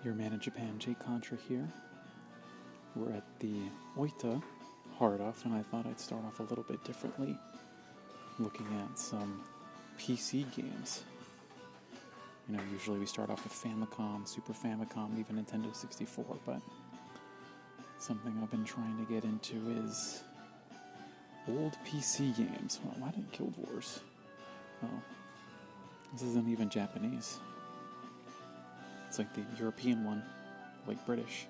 Your man in Japan, Jay Contra here. We're at the Oita Hard Off, and I thought I'd start off a little bit differently, looking at some PC games. You know, usually we start off with Famicom, Super Famicom, even Nintendo 64, but something I've been trying to get into is old PC games. Well, why didn't Guild Wars? Oh, this isn't even Japanese. It's like the European one, like British.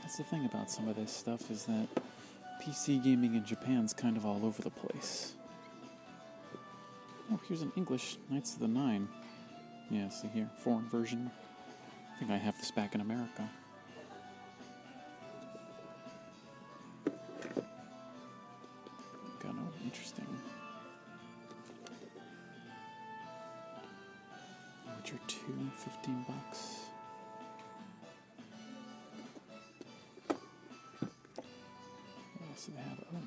That's the thing about some of this stuff, is that PC gaming in Japan's kind of all over the place. Oh, here's an English Knights of the Nine. Yeah, see here, foreign version. I think I have this back in America. Got no interesting. Witcher 2, $15. What else do they have? Oh.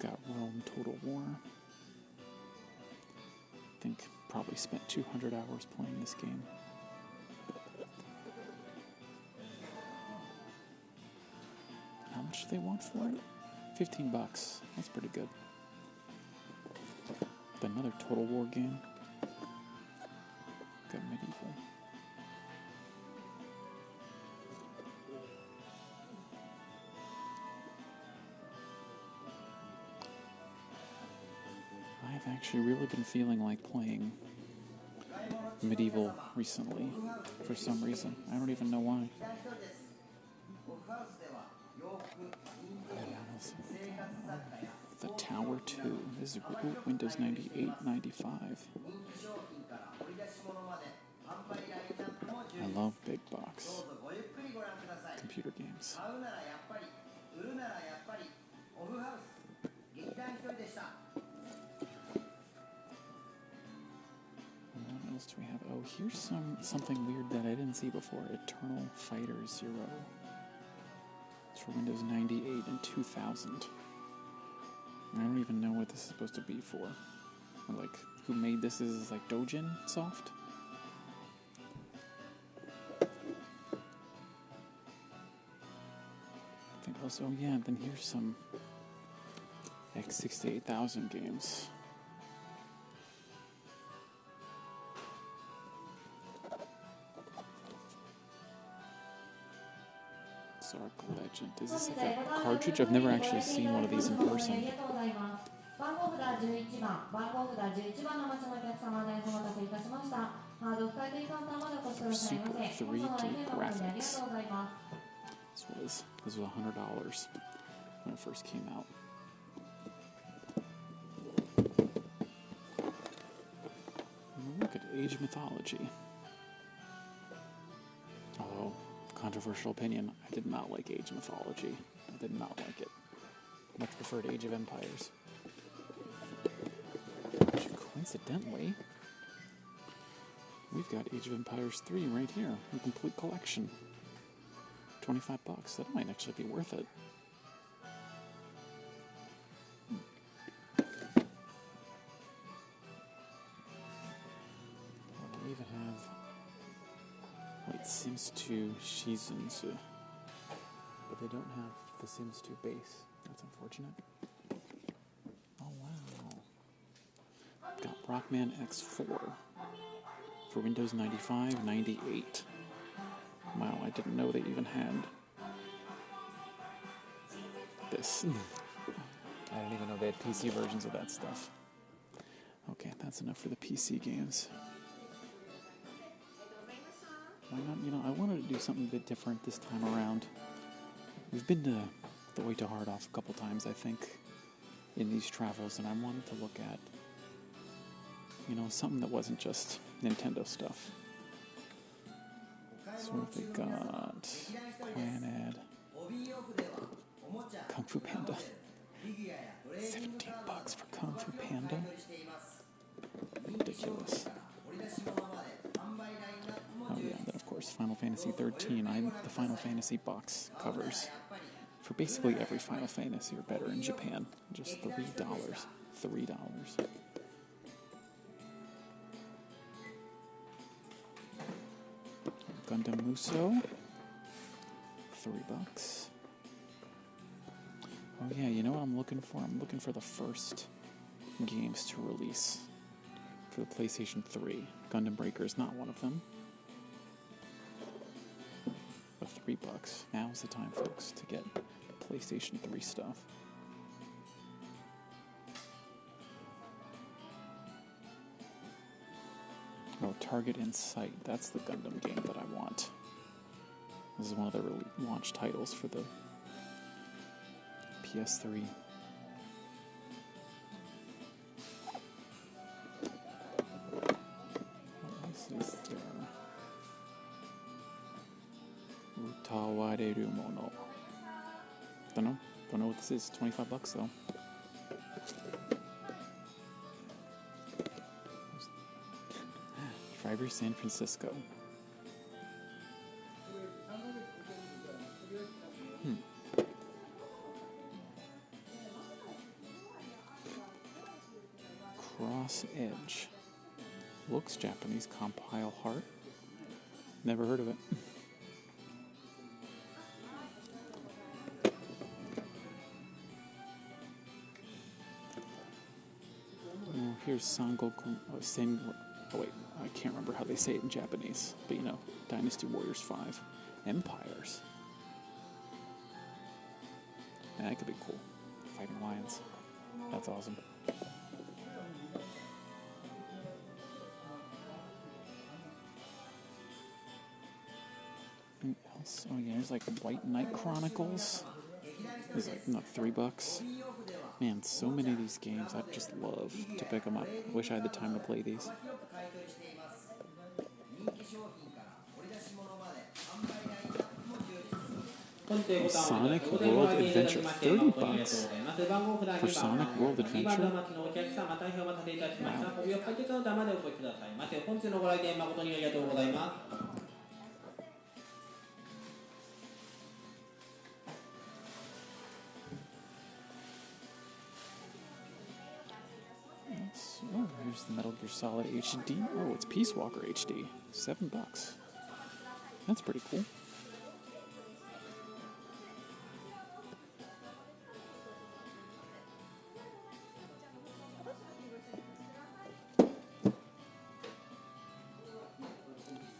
Got Rome Total War. I think probably spent 200 hours playing this game. How much do they want for it? $15. That's pretty good. Another Total War game. Got Medieval. I've actually really been feeling like playing Medieval recently, for some reason. I don't even know why. The Tower 2. This is Windows 98, 95. I love big box computer games. What else do we have? Oh, here's something weird that I didn't see before. Eternal Fighter 0. It's for Windows 98 and 2000. I don't even know what this is supposed to be for. Or like, who made this? Is like Dojin Soft? I think also, yeah, then here's some X68000 games. Arc Legend. Is this like a cartridge? I've never actually seen one of these in person. Super 3D graphics. This was $100 when it first came out. Look at Age of Mythology. Oh. Controversial opinion. I did not like Age of Mythology. I did not like it. Much preferred Age of Empires. Which, coincidentally, we've got Age of Empires 3 right here. A complete collection. $25. That might actually be worth it. We even have Sims 2 Shizenzu, but they don't have the Sims 2 base. That's unfortunate. Oh wow. Got Rockman X4 for Windows 95, 98. Wow, I didn't know they even had this. I didn't even know they had PC versions of that stuff. Okay, that's enough for the PC games. Why not? You know, I wanted to do something a bit different this time around. We've been to the Oita Hard Off a couple times, I think, in these travels, and I wanted to look at, you know, something that wasn't just Nintendo stuff. So what have they got? Clan Kung Fu Panda. $17 for Kung Fu Panda? Ridiculous. Oh yeah, then of course Final Fantasy 13. The Final Fantasy box covers for basically every Final Fantasy or better in Japan. Just $3. $3. Gundam Muso. $3. Oh yeah, you know what I'm looking for? I'm looking for the first games to release for the PlayStation 3. Gundam Breaker is not one of them. But $3. Now's the time, folks, to get PlayStation 3 stuff. Oh, Target in Sight. That's the Gundam game that I want. This is one of the launch titles for the PS3. What else is there? Utawareru mono. Don't know what this is. $25 though. Driver San Francisco. Cross Edge. Looks Japanese. Compile Heart. Never heard of it. Oh, here's Sangoku. Oh wait, I can't remember how they say it in Japanese. But you know, Dynasty Warriors 5. Empires. Man, that could be cool. Fighting lions. That's awesome. What else? Oh yeah, there's like White Knight Chronicles. There's like, not $3. Man, so many of these games, I'd just love to pick them up. Wish I had the time to play these. Sonic World Adventure, $30 for Sonic World Adventure. Wow. Oh, here's the Metal Gear Solid HD. Oh, it's Peace Walker HD. $7. That's pretty cool.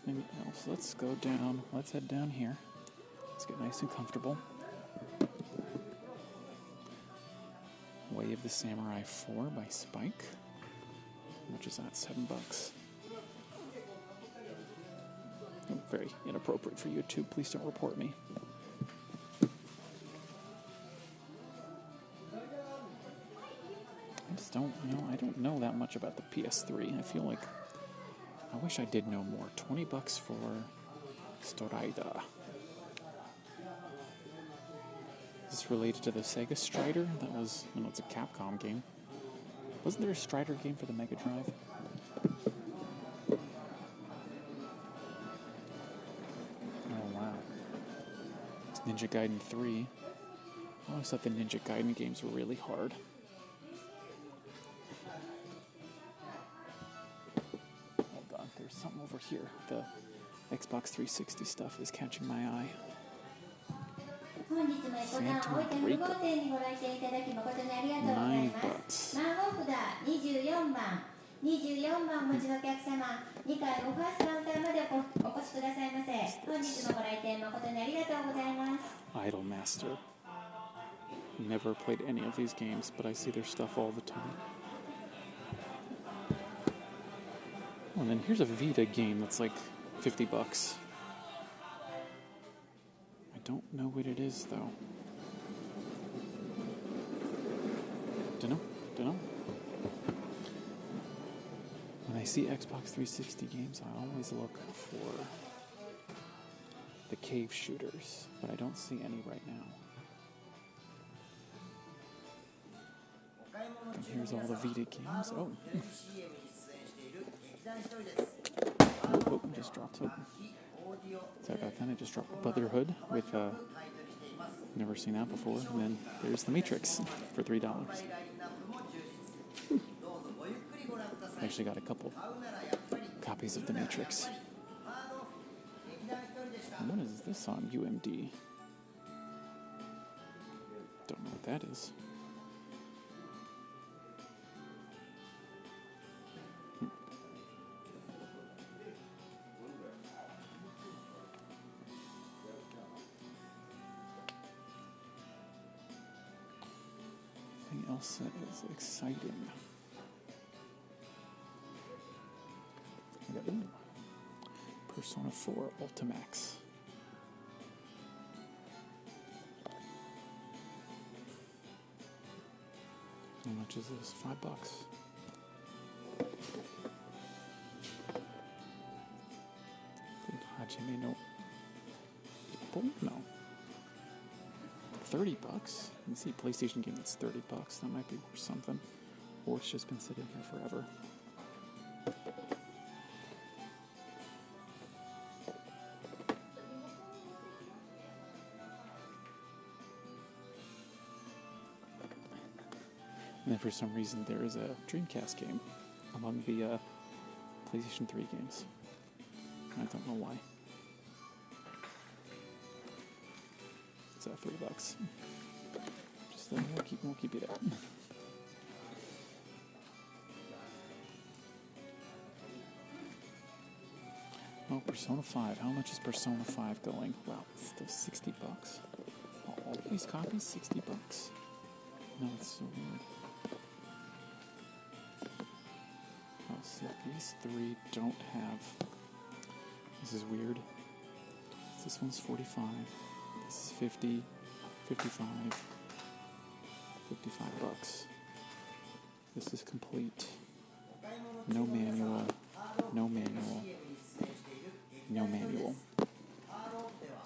Anything else? Let's go down. Let's head down here. Let's get nice and comfortable. Way of the Samurai 4 by Spike. Which is that? $7. Oh, very inappropriate for YouTube. Please don't report me. I just don't know. I don't know that much about the PS3. I feel like I wish I did know more. $20 for Storida. Is this related to the Sega Strider? That was, no, it's a Capcom game. Wasn't there a Strider game for the Mega Drive? Oh, wow. It's Ninja Gaiden 3. I always thought the Ninja Gaiden games were really hard. Hold on, there's something over here. The Xbox 360 stuff is catching my eye. Phantom Breaker. $9. Idol Master. Never played any of these games, but I see their stuff all the time. Oh, and then here's a Vita game that's like $50. I don't know what it is, though. Dunno. When I see Xbox 360 games, I always look for the cave shooters, but I don't see any right now. And here's all the Vita games. Oh. Oh, just dropped it. Sorry about that, I just dropped Brotherhood with, never seen that before. And then there's The Matrix for $3. I actually got a couple copies of The Matrix. What is this on UMD? Don't know what that is. Anything else that is exciting? Ooh. Persona 4 Ultimax. How much is this? $5. Hajime no Ippo? No. $30? You see a PlayStation game that's $30. That might be worth something. Or it's just been sitting here forever. And then for some reason there is a Dreamcast game among the PlayStation 3 games. I don't know why. It's at $3. Just we'll keep it up. Oh, Persona 5. How much is Persona 5 going? Wow, it's still $60. All these copies, $60. No, it's so weird. Oh, see, these three don't have. This is weird. This one's 45. This is 50, 55, $55. This is complete. No manual. No manual. No manual.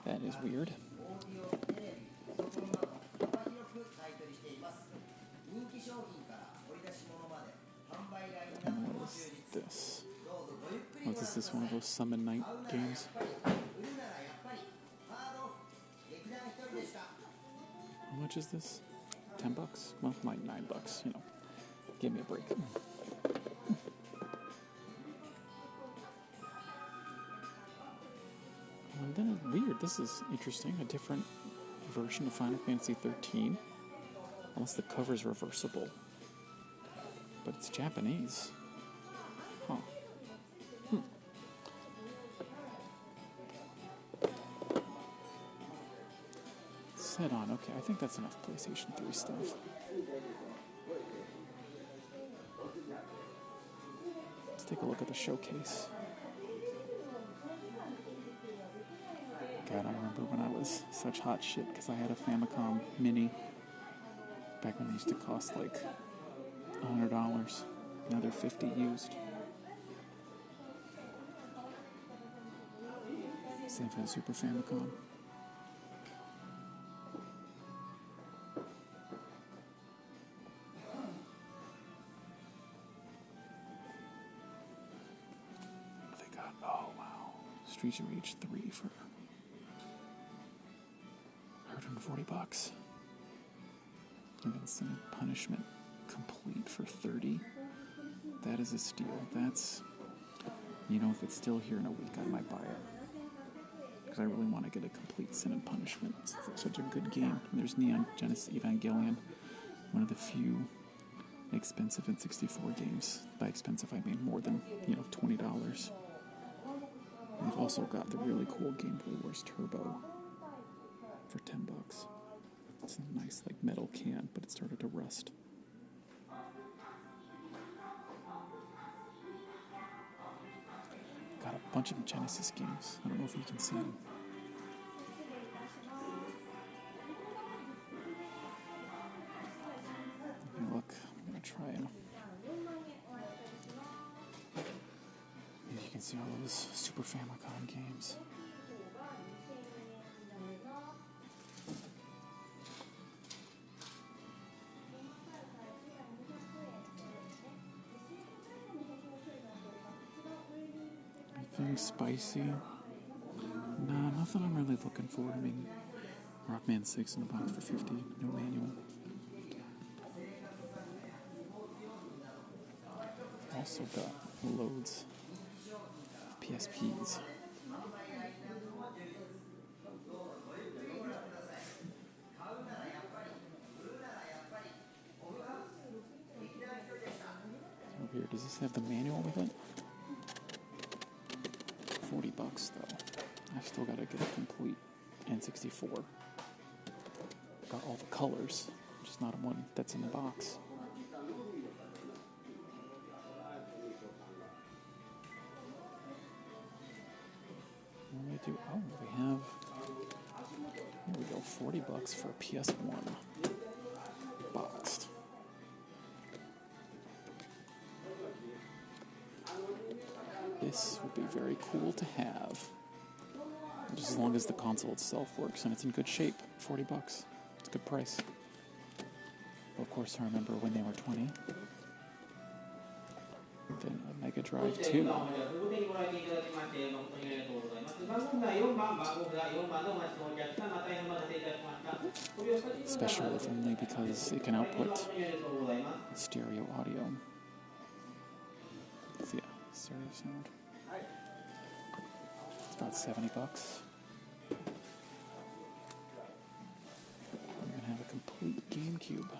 That is weird. And what is this? Oh, is this one of those Summon Night games? How much is this? $10? Well, like $9, you know. Give me a break. And then weird, this is interesting, a different version of Final Fantasy 13. Unless the cover's reversible. But it's Japanese. Huh. Set on, okay, I think that's enough PlayStation 3 stuff. Let's take a look at the showcase. God, I remember when I was such hot shit because I had a Famicom Mini back when they used to cost like $100. Now they're $50 used. Same for the Super Famicom. They got, oh wow, Streets of Rage 3 for $140. And then Sin and Punishment complete for $30. That is a steal. That's, you know, if it's still here in a week, I might buy it. Because I really want to get a complete Sin and Punishment. It's such a good game. And there's Neon Genesis Evangelion, one of the few expensive N64 games. By expensive, I mean more than, $20. And they've also got the really cool Game Boy Wars Turbo for $10. It's a nice, metal can, but it started to rust. Got a bunch of Genesis games. I don't know if you can see them. Look, I'm gonna try them. And you can see all those Super Famicom games. Anything spicy? Nah, nothing I'm really looking for. I mean, Rockman 6 in a box for $50, no manual. Also got loads of PSPs. here. Does this have the manual with it? $40 though. I've still got to get a complete N64. Got all the colors, just not one that's in the box. What do they do? Oh, they have. Here we go, $40 for a PS1 boxed. This would be very cool to have, just as long as the console itself works and it's in good shape. $40, it's a good price. Of course, I remember when they were 20. Then a Mega Drive 2. Special if only because it can output stereo audio. So yeah, stereo sound. It's about $70. I'm gonna have a complete GameCube.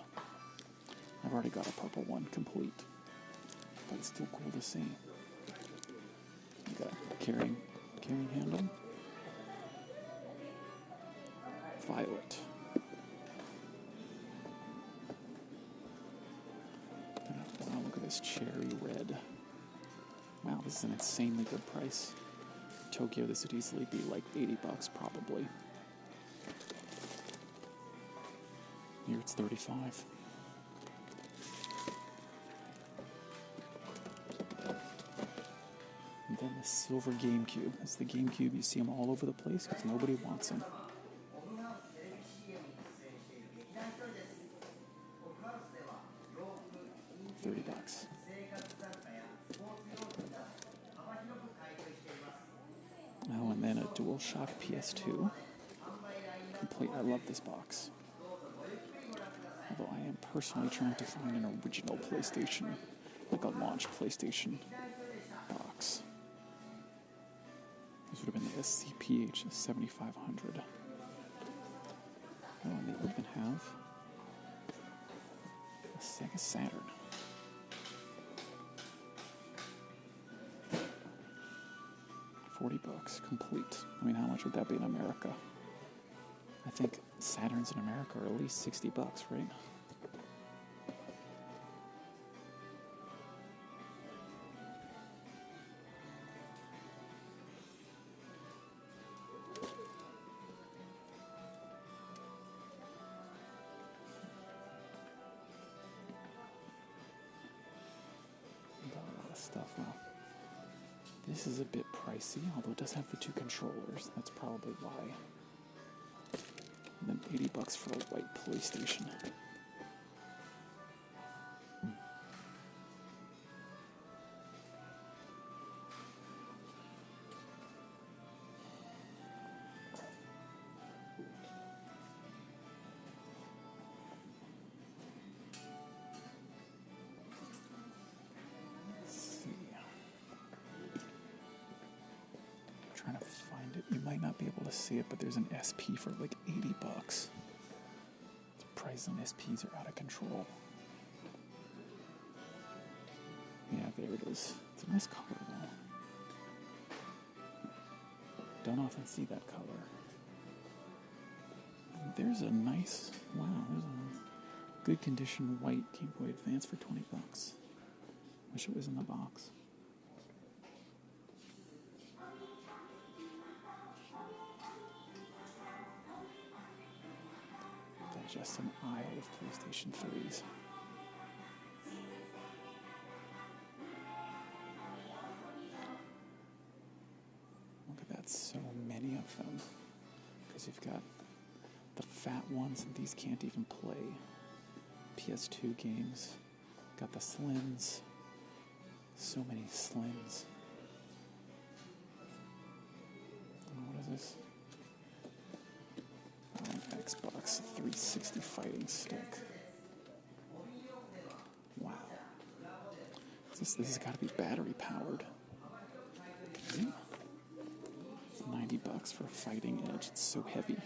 I've already got a purple one complete, but it's still cool to see. You got a carrying handle. Violet. Wow, look at this cherry red. Wow, this is an insanely good price. Tokyo, this would easily be like $80 probably. Here it's $35. And then the silver GameCube. It's the GameCube, you see them all over the place because nobody wants them. $30. Oh, and then a DualShock PS2. Complete. I love this box. Although I am personally trying to find an original PlayStation, like a launch PlayStation box. This would have been the SCPH 7500. Oh, and they even have a Sega Saturn. $40 complete. I mean, how much would that be in America? I think Saturns in America are at least $60, right? Got a lot of stuff now. This is a bit pricey, although it does have the two controllers. That's probably why. And then $80 for a white PlayStation. Trying to find it. You might not be able to see it, but there's an SP for like $80. The price on SPs are out of control. Yeah, there it is. It's a nice color though. Don't often see that color. And there's a nice, wow, there's a good condition white Game Boy Advance for $20. Wish it was in the box. Just an aisle of PlayStation 3s. Look at that, so many of them. Because you've got the fat ones, and these can't even play. PS2 games. Got the slims. So many slims. Oh, what is this? Xbox 360 fighting stick. Wow. This has got to be battery powered. Yeah. It's $90 for a fighting edge. It's so heavy.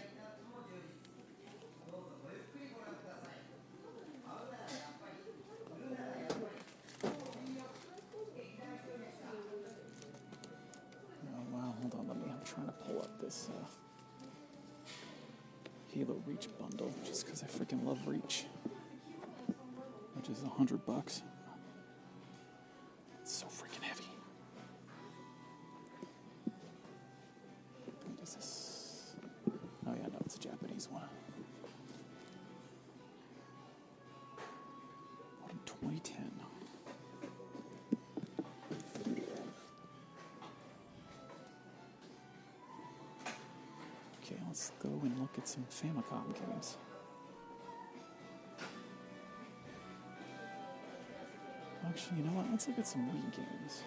bought this Halo Reach bundle just because I freaking love Reach, which is $100. It's so freaking heavy. What is this? Oh yeah, no, it's a Japanese one. What in 2010? Okay, let's go and look at some Famicom games. Actually, you know what? Let's look at some Wii games.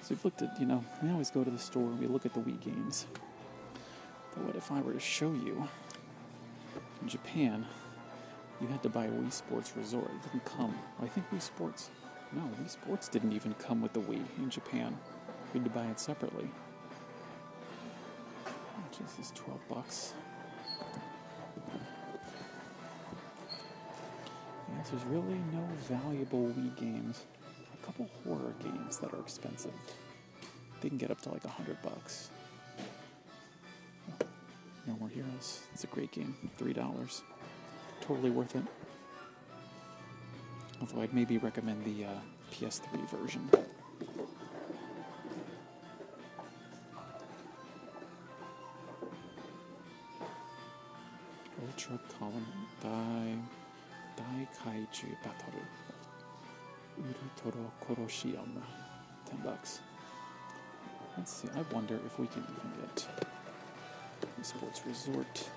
So we've looked at, we always go to the store and we look at the Wii games. But what if I were to show you, in Japan, you had to buy a Wii Sports Resort. It didn't come. I think Wii Sports didn't even come with the Wii in Japan. We had to buy it separately. Which is this $12. Yes, there's really no valuable Wii games. A couple horror games that are expensive. They can get up to like $100. No More Heroes. It's a great game. $3. Totally worth it. Although I'd maybe recommend the PS3 version. Ultra Column Dai Kaiju Battle Urutoro Koroshium. $10. Let's see, I wonder if we can even get Sports Resort.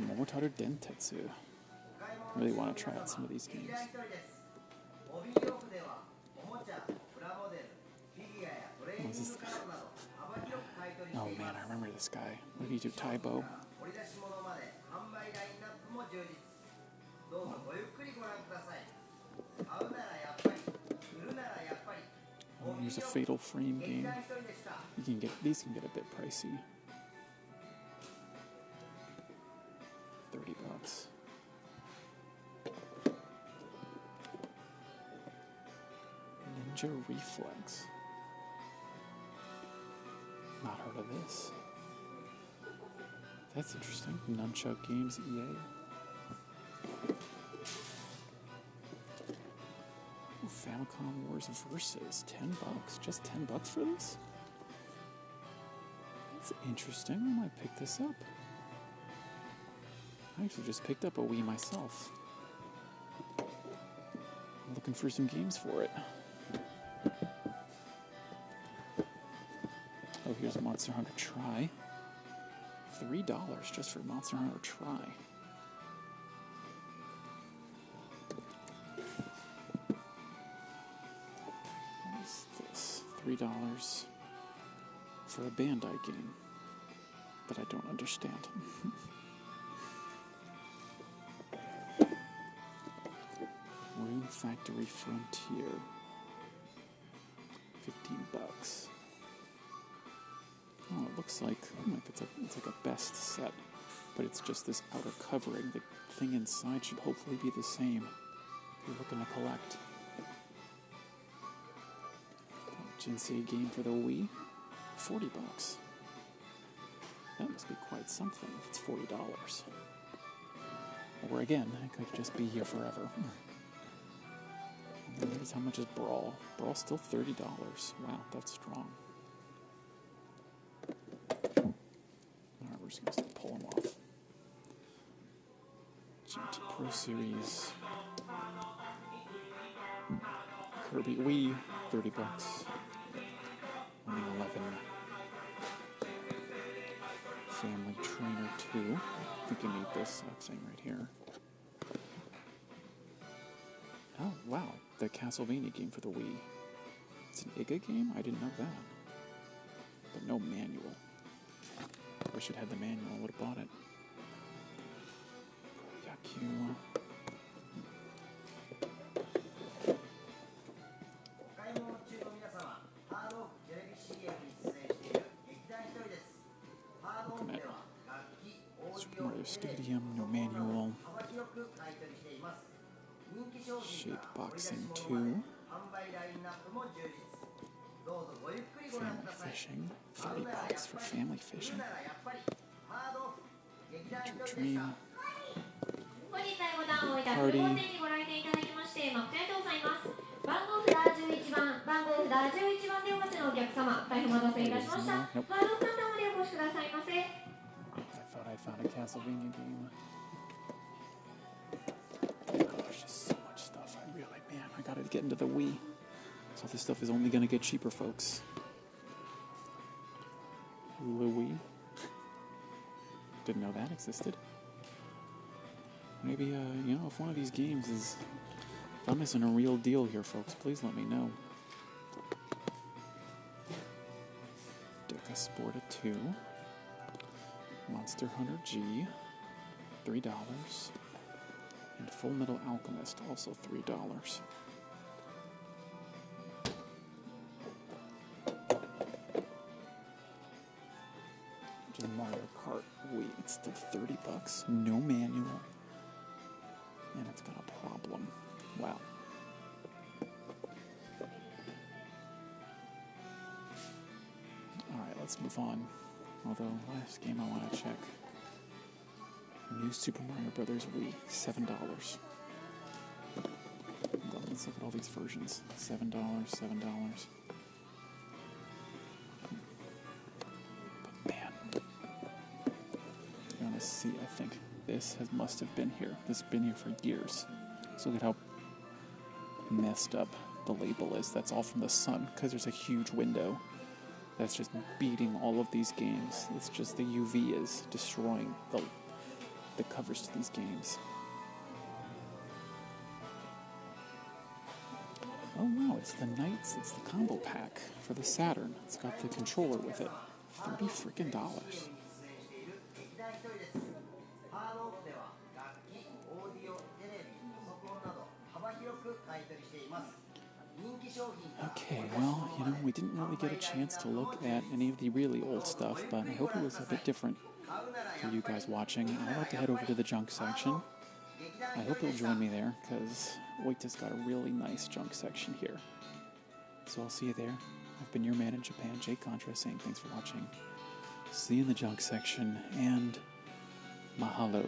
Momotaru Dentetsu. Really want to try out some of these games. What is this? Oh man, I remember this guy. What did he do? Taibo. Oh, here's a Fatal Frame game. These can get a bit pricey. $30. Ninja Reflex. Not heard of this. That's interesting. Nunchuck Games EA. Ooh, Famicom Wars Versus. $10. Just $10 for this? That's interesting. I might pick this up. I actually just picked up a Wii myself. I'm looking for some games for it. Oh, here's Monster Hunter Tri. $3 just for Monster Hunter Tri. What is this? $3 for a Bandai game that I don't understand. Rune Factory Frontier. $15. Oh, it looks like it's like a best set, but it's just this outer covering. The thing inside should hopefully be the same if you're looking to collect. Jinsei game for the Wii, $40. That must be quite something if it's $40. Or again, it could just be here forever. And notice how much is Brawl. Brawl's still $30. Wow, that's strong. Alright, we're just going to pull them off. GT Pro Series. Kirby Wii, $30. Winning 11. Family Trainer 2. I think you need this thing right here. Oh, wow. The Castlevania game for the Wii. It's an IGA game? I didn't know that. But no manual. I wish it had the manual. I would have bought it. Yaku. Looking at Super Mario Stadium, no manual. Shape Boxing 2. Family fishing. $30 for family fishing. Dream. Party. Nope. I thought I found a Castlevania game. There's just so much stuff. I gotta get into the Wii. So this stuff is only gonna get cheaper, folks. Louis. Didn't know that existed. Maybe, if one of these games is... If I'm missing a real deal here, folks, please let me know. Deca Sporta 2. Monster Hunter G. $3. And Full Metal Alchemist, also $3. Mario Kart Wii, it's still $30. No manual. And it's got a problem. Wow. Alright, let's move on. Although, last game I want to check. New Super Mario Brothers Wii, $7. Let's look at all these versions. $7, $7. See, I think this must have been here. This has been here for years. So look at how messed up the label is. That's all from the sun, because there's a huge window that's just beating all of these games. It's just the UV is destroying the covers to these games. Oh wow, it's the Knights, it's the combo pack for the Saturn. It's got the controller with it. $30 freaking. Okay, well, we didn't really get a chance to look at any of the really old stuff, but I hope it was a bit different for you guys watching. I'd like to head over to the junk section. I hope you'll join me there, because Oita's got a really nice junk section here. So I'll see you there. I've been your man in Japan, Jake Contra, saying thanks for watching. See you in the junk section, and mahalo.